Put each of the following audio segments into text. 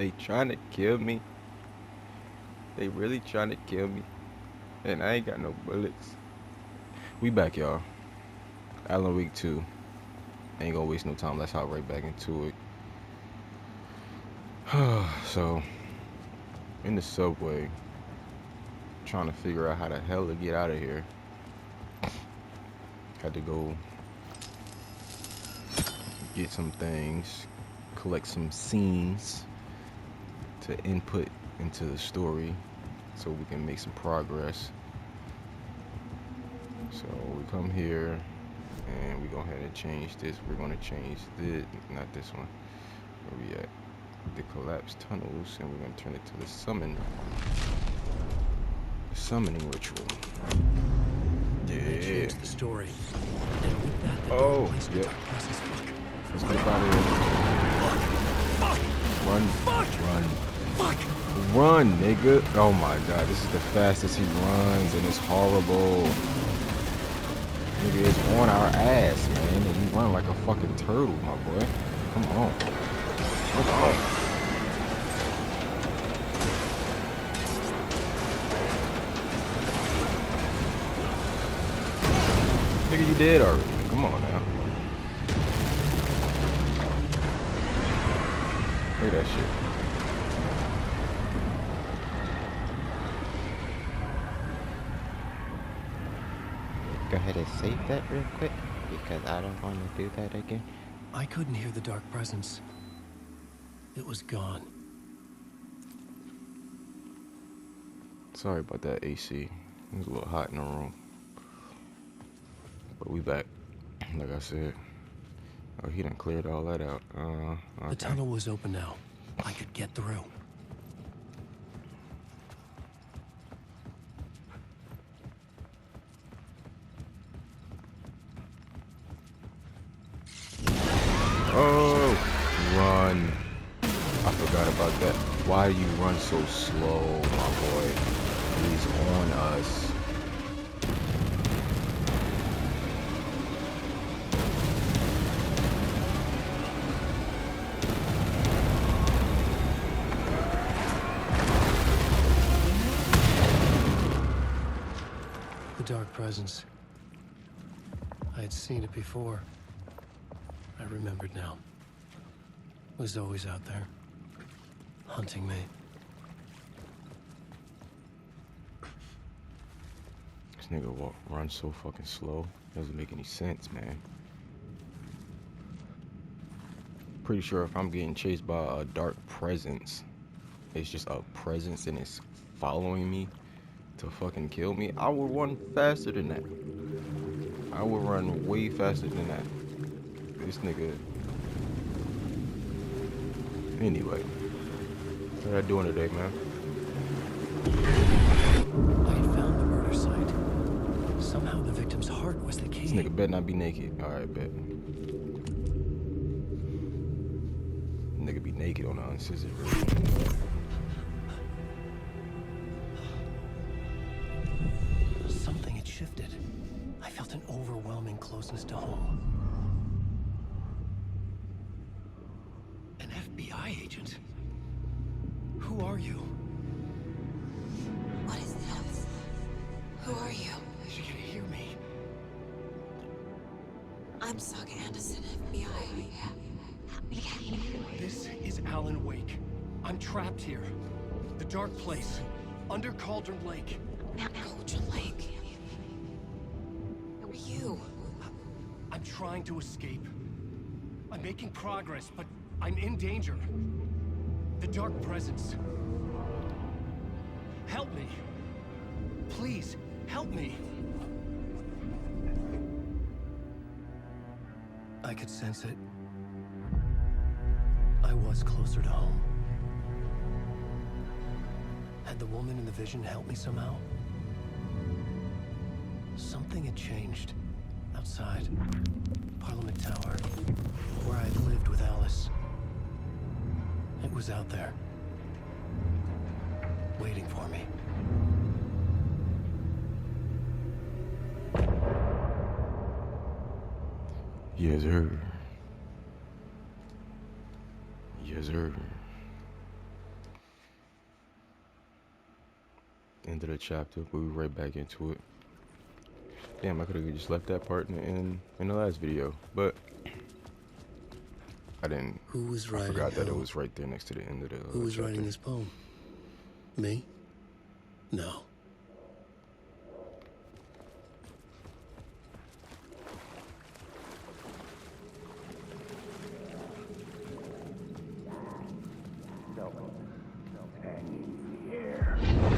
They trying to kill me. They really trying to kill me. And I ain't got no bullets. We back, y'all. Alan Week 2. Ain't gonna waste no time. Let's hop right back into it. So, in the subway, trying to figure out how the hell to get out of here. Had to go get some things, collect some scenes to input into the story so we can make some progress. So we come here and we go ahead and change this. We're going to change this, not this one. Where we at? The collapsed tunnels, and we're going to turn it to the summoning ritual. Yeah. The story. And with that, the Oh, yeah. Let's get out of here. Run. Run, nigga. Oh my god, this is the fastest he runs, and it's horrible. Nigga is on our ass, man. And you run like a fucking turtle, my boy. Come on. Come on. Nigga, you dead already. Come on now. Look at that shit. Go ahead and save that real quick, because I don't want to do that again. I couldn't hear the dark presence. It was gone. Sorry about that, AC. It was a little hot in the room. But we back. Like I said. Oh, he done cleared all that out. Okay. The tunnel was open now. I could get through. Oh, run. I forgot about that. Why do you run so slow, my boy? He's on us. The dark presence. I had seen it before. I remembered now. It was always out there, hunting me. This nigga runs so fucking slow. Doesn't make any sense, man. Pretty sure if I'm getting chased by a dark presence, it's just a presence and it's following me to fucking kill me, I would run faster than that. I would run way faster than that. This nigga. Anyway, what I doing today, man? I had found the murder site. Somehow the victim's heart was the key. This nigga better not be naked. Alright, bet. Nigga be naked on the unscissored version. Something had shifted. I felt an overwhelming closeness to home. An FBI agent? Who are you? What is this? Who are you? She can hear me. I'm Saga Anderson, FBI. This is Alan Wake. I'm trapped here. The dark place. Under Cauldron Lake. Cauldron Lake. Who are you? I'm trying to escape. I'm making progress, but I'm in danger. The dark presence. Help me. Please, help me. I could sense it. I was closer to home. Had the woman in the vision helped me somehow? Something had changed. Outside. Parliament Tower. Where I'd lived with Alice. It was out there. Waiting for me. Yes, sir. Yes, sir. End of the chapter. We'll be right back into it. Damn, I could have just left that part in the last video, but I didn't. Who was I writing forgot that it who? was right there next to the end of the Who was chapter. writing this poem? Me? No.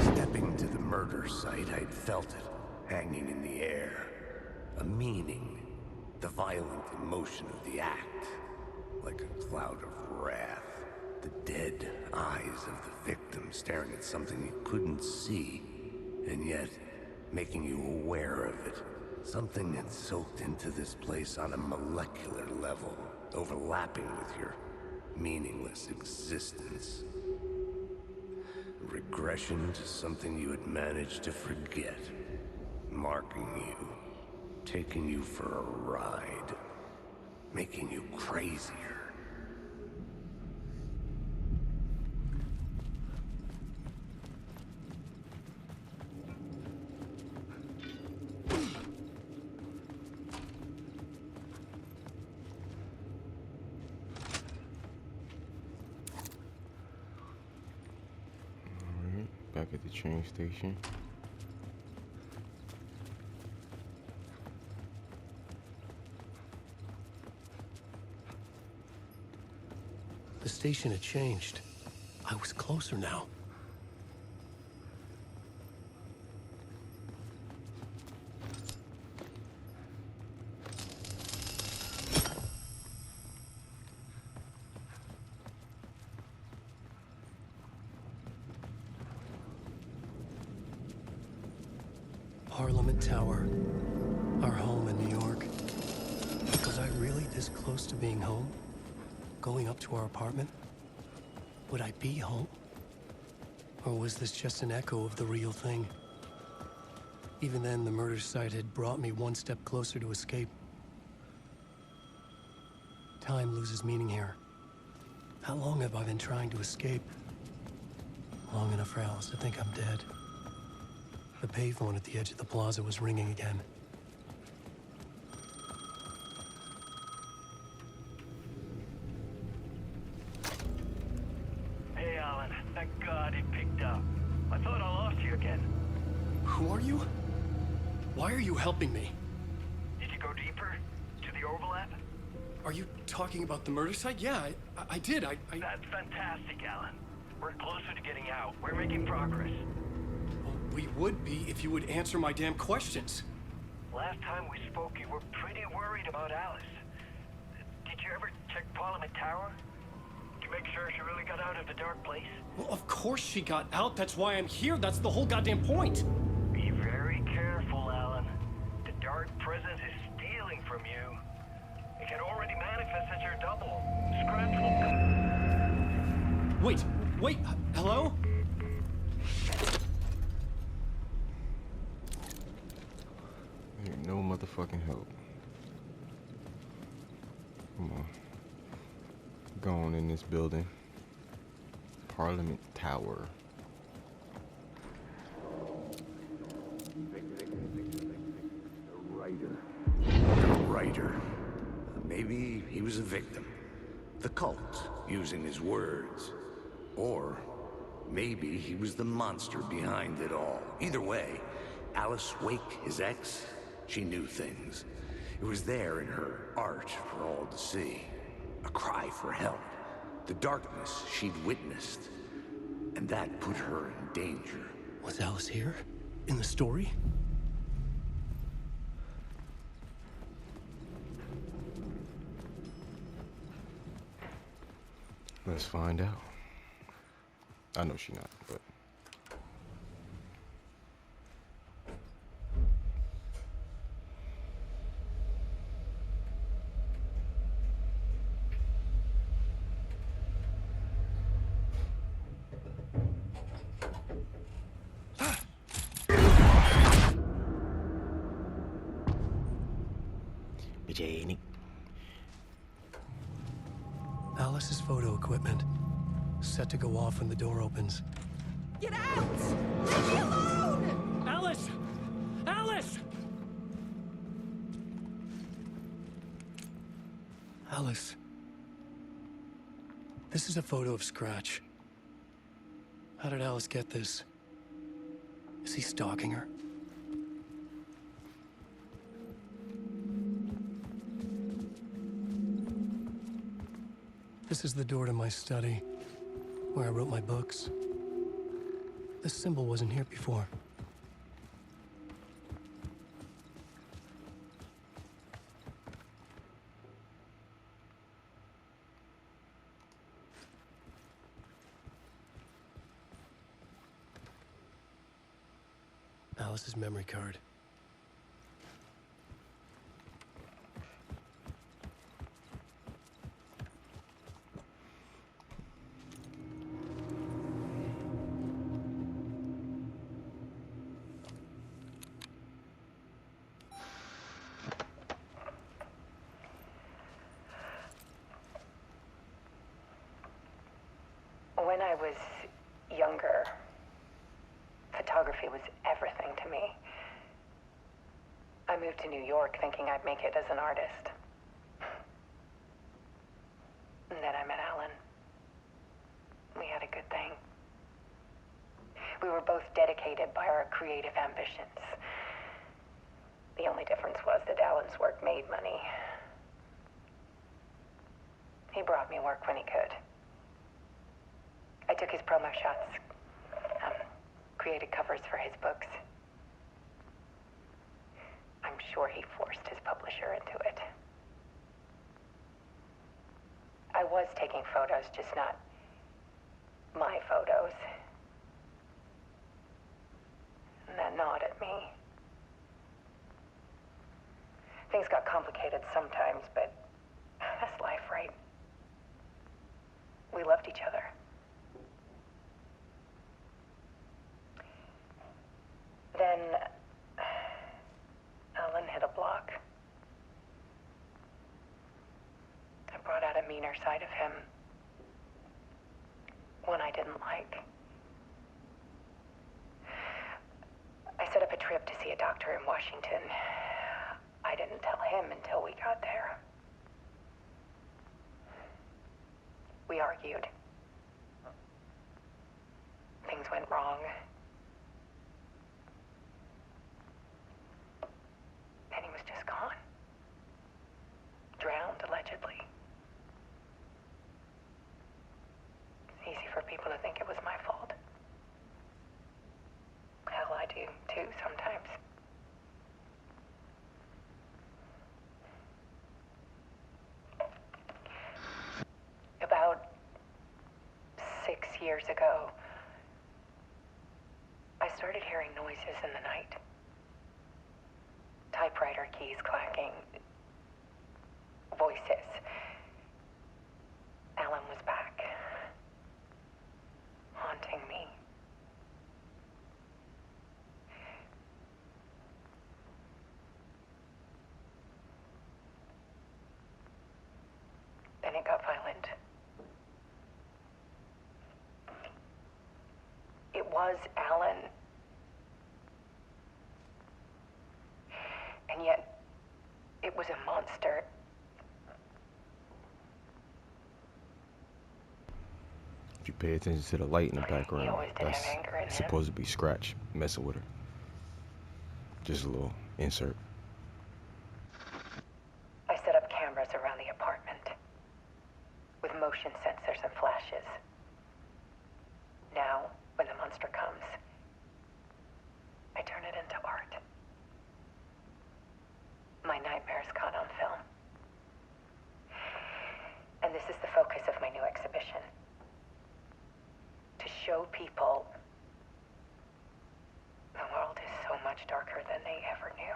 Stepping to the murder site, I'd felt it, hanging in the air. A meaning, the violent emotion of the act, like a cloud of wrath. The dead eyes of the victim staring at something you couldn't see, and yet making you aware of it. Something had soaked into this place on a molecular level, overlapping with your meaningless existence. Regression to something you had managed to forget. Marking you. Taking you for a ride. Making you crazier. Back at the train station. The station had changed. I was closer now. Parliament Tower. Our home in New York. Was I really this close to being home? Going up to our apartment? Would I be home? Or was this just an echo of the real thing? Even then, the murder site had brought me one step closer to escape. Time loses meaning here. How long have I been trying to escape? Long enough for Alice to think I'm dead. The payphone at the edge of the plaza was ringing again. Hey, Alan. Thank God it picked up. I thought I lost you again. Who are you? Why are you helping me? Did you go deeper? To the overlap? Are you talking about the murder site? Yeah, I did. That's fantastic, Alan. We're closer to getting out. We're making progress. Well, we would be if you would answer my damn questions. Last time we spoke, you were pretty worried about Alice. Did you ever check Parliament Tower? To make sure she really got out of the dark place? Well, of course she got out. That's why I'm here. That's the whole goddamn point. Be very careful, Alan. The dark presence is stealing from you. It can already manifest as your double. Scratch will come. Wait, hello? Ain't no motherfucking help. Come on. Go on in this building. Parliament Tower. The writer. Maybe he was a victim. The cult, using his words. Or maybe he was the monster behind it all. Either way, Alice Wake, his ex, she knew things. It was there in her art for all to see. A cry for help. The darkness she'd witnessed. And that put her in danger. Was Alice here? In the story? Let's find out. I know she not, but Jenny. Alice's photo equipment. Set to go off when the door opens. Get out! Leave me alone! Alice! Alice! Alice. This is a photo of Scratch. How did Alice get this? Is he stalking her? This is the door to my study, where I wrote my books. This symbol wasn't here before. Alice's memory card. When I was younger, photography was everything to me. I moved to New York thinking I'd make it as an artist. And then I met Alan. We had a good thing. We were both dedicated by our creative ambitions. The only difference was that Alan's work made money. He brought me work when he could. I took his promo shots, created covers for his books. I'm sure he forced his publisher into it. I was taking photos, just not my photos. And that gnawed at me. Things got complicated sometimes, but that's life, right? We loved each other. Then Alan hit a block. I brought out a meaner side of him. One I didn't like. I set up a trip to see a doctor in Washington. I didn't tell him until we got there. We argued. Things went wrong. And he was just gone. Drowned, allegedly. It's easy for people to think it was my fault. Hell, I do, too, sometimes. About 6 years ago, I started hearing noises in the night. Typewriter keys clacking. Voices. Alan was back. Haunting me. Then it got violent. It was Alan. And yet, it was a monster. If you pay attention to the light in the background, always did that's have anger in him. supposed to be Scratch messing with her. Just a little insert. I set up cameras around the apartment with motion sensors and flashes. Now, when the monster comes, I turn it into art. My nightmares caught on film. And this is the focus of my new exhibition. To show people the world is so much darker than they ever knew.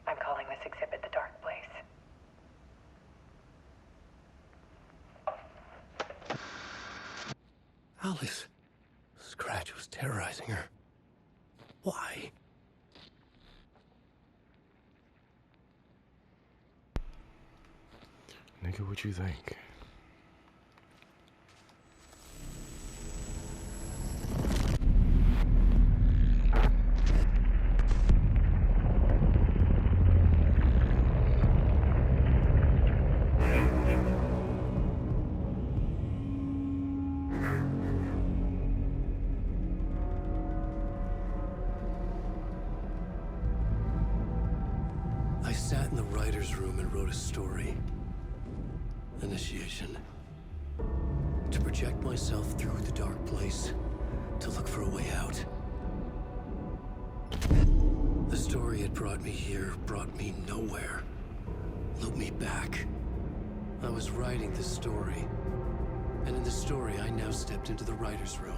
I'm calling this exhibit The Dark Place. Alice. Scratch was terrorizing her. Why? Nigga, what you think? writer's room and wrote a story. Initiation. To project myself through the dark place, to look for a way out. The story had brought me here, brought me nowhere. Looped me back. I was writing the story. And in the story, I now stepped into the writer's room.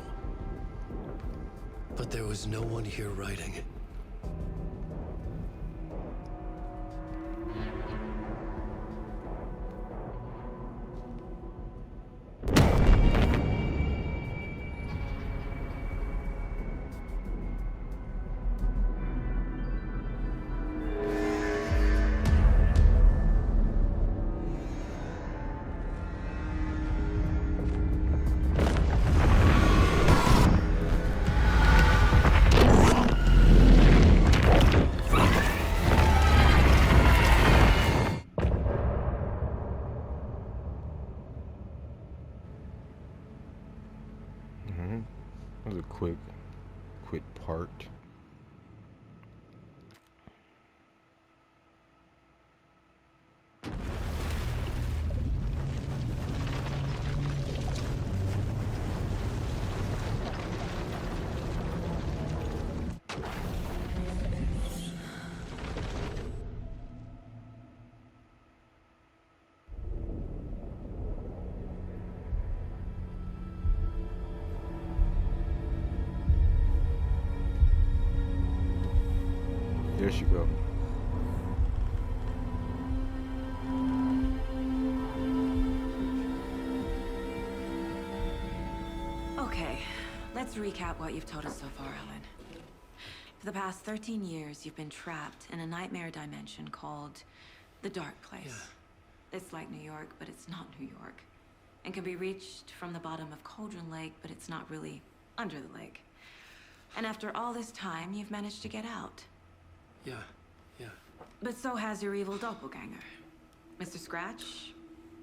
But there was no one here writing. That was a quick part. There she go. Okay, let's recap what you've told us so far, Alan. For the past 13 years, you've been trapped in a nightmare dimension called the Dark Place. Yeah. It's like New York, but it's not New York. And can be reached from the bottom of Cauldron Lake, but it's not really under the lake. And after all this time, you've managed to get out. Yeah. But so has your evil doppelganger. Mr. Scratch?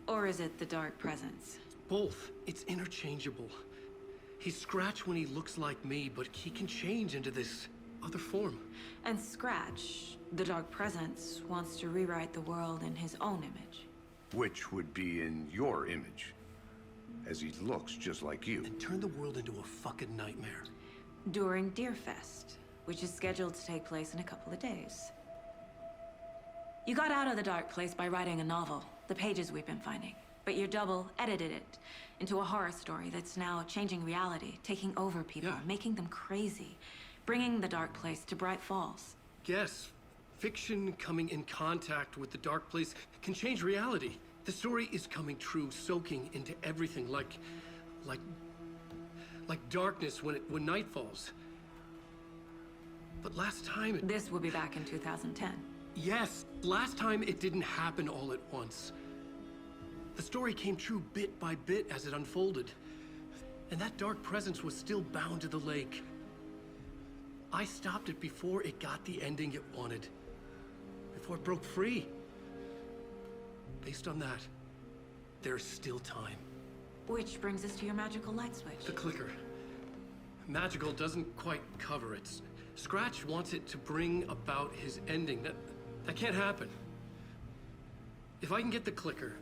Or is it the Dark Presence? Both. It's interchangeable. He's Scratch when he looks like me, but he can change into this other form. And Scratch, the Dark Presence, wants to rewrite the world in his own image. Which would be in your image, as he looks just like you. And turn the world into a fucking nightmare. During Deerfest, which is scheduled to take place in a couple of days. You got out of the Dark Place by writing a novel, the pages we've been finding. But your double edited it into a horror story that's now changing reality, taking over people, Yeah. making them crazy, bringing the Dark Place to Bright Falls. Yes, fiction coming in contact with the dark place can change reality. The story is coming true, soaking into everything like darkness when night falls. But last time This will be back in 2010. Yes, last time it didn't happen all at once. The story came true bit by bit as it unfolded. And that dark presence was still bound to the lake. I stopped it before it got the ending it wanted. Before it broke free. Based on that, there's still time. Which brings us to your magical light switch. The clicker. Magical doesn't quite cover it. Scratch wants it to bring about his ending. That can't happen. If I can get the clicker,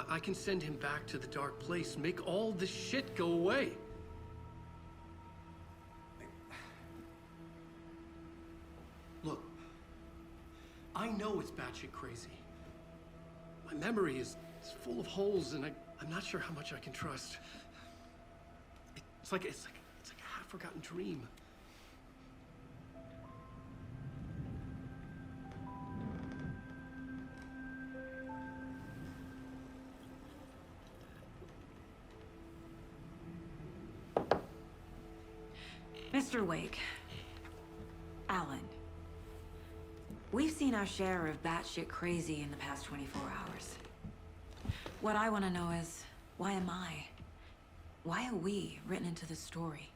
I can send him back to the dark place, make all this shit go away. Look, I know it's batshit crazy. My memory is full of holes, and I'm not sure how much I can trust. It's like a half-forgotten dream. Mr. Wake, Alan, we've seen our share of batshit crazy in the past 24 hours. What I want to know is, why am I? Why are we written into the story?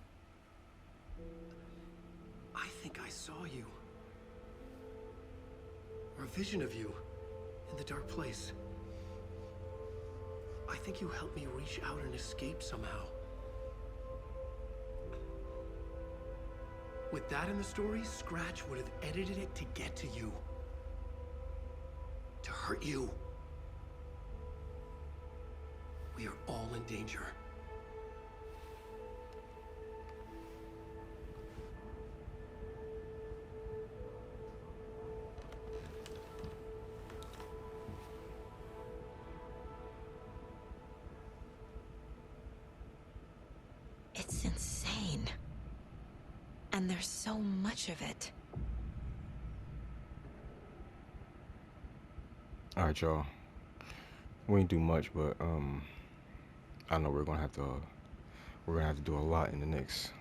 I think I saw you. Or a vision of you in the dark place. I think you helped me reach out and escape somehow. With that in the story, Scratch would have edited it to get to you. hurt you. We are all in danger. It's insane. And there's so much of it. All right, y'all. We ain't do much, but I know we're gonna have to do a lot in the next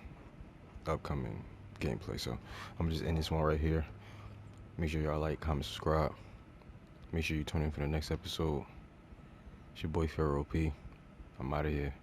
upcoming gameplay. So I'm just end this one right here. Make sure y'all like, comment, subscribe. Make sure you tune in for the next episode. It's your boy Pharaoh P. I'm out of here.